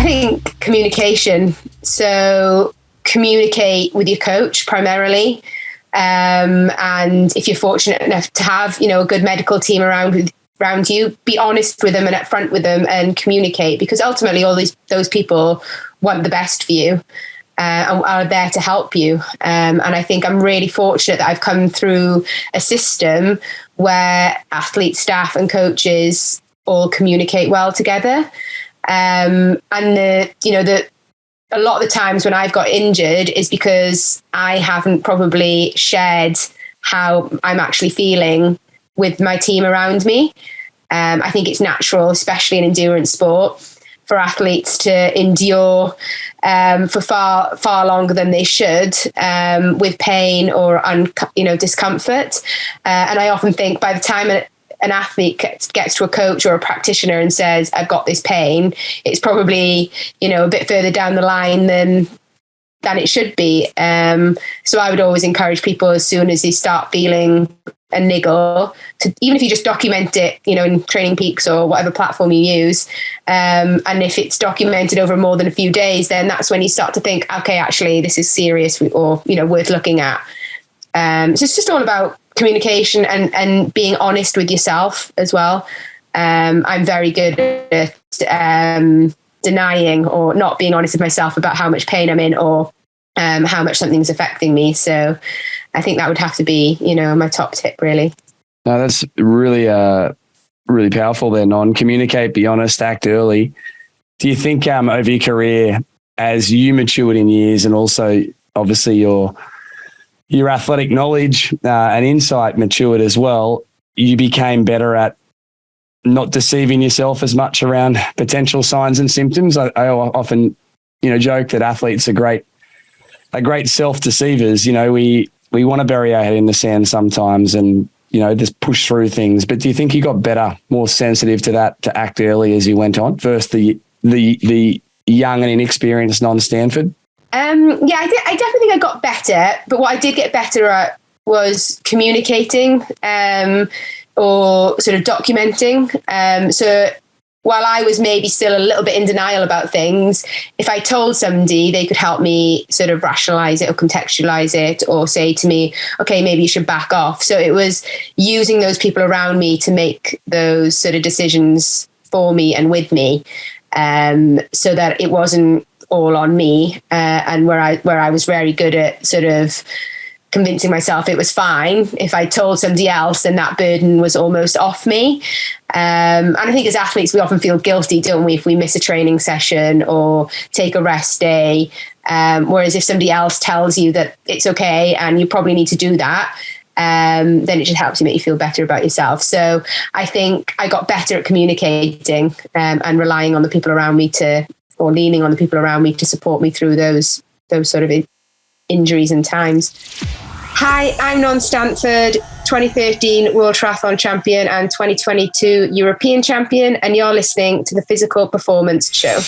think communication. So communicate with your coach primarily. And if you're fortunate enough to have, a good medical team around you, be honest with them and upfront with them and communicate, because ultimately all those people want the best for you and are there to help you. And I think I'm really fortunate that I've come through a system where athletes, staff and coaches all communicate well together. And a lot of the times when I've got injured is because I haven't probably shared how I'm actually feeling with my team around me. I think it's natural, especially in endurance sport, for athletes to endure for far longer than they should with pain or discomfort. And I often think by the time an athlete gets to a coach or a practitioner and says, I've got this pain, it's probably, a bit further down the line than it should be. So I would always encourage people, as soon as they start feeling a niggle, to, even if you just document it, in Training Peaks or whatever platform you use. And if it's documented over more than a few days, then that's when you start to think, okay, actually this is serious or, worth looking at. So it's just all about communication and being honest with yourself as well. I'm very good at denying or not being honest with myself about how much pain I'm in or how much something's affecting me. So I think that would have to be, my top tip, really. No, that's really, really powerful there, Non. Communicate, be honest, act early. Do you think over your career, as you matured in years and also obviously your athletic knowledge and insight matured as well, you became better at not deceiving yourself as much around potential signs and symptoms? I often, joke that athletes are great self-deceivers. We want to bury our head in the sand sometimes and, just push through things. But do you think you got better, more sensitive to that, to act early as you went on versus the young and inexperienced Non-Stanford? Yeah, I definitely think I got better, but what I did get better at was communicating or sort of documenting. So while I was maybe still a little bit in denial about things, if I told somebody, they could help me sort of rationalize it or contextualize it or say to me, okay, maybe you should back off. So it was using those people around me to make those sort of decisions for me and with me, so that it wasn't all on me, and where I was very good at sort of convincing myself it was fine. If I told somebody else, then that burden was almost off me. And I think as athletes, we often feel guilty, don't we, if we miss a training session or take a rest day. Whereas if somebody else tells you that it's okay and you probably need to do that, then it just helps you make you feel better about yourself. So I think I got better at communicating and relying on the people around me or leaning on the people around me to support me through those sort of injuries and times. Hi, I'm Non-Stanford, 2013 World Triathlon Champion and 2022 European Champion, and you're listening to the Physical Performance Show.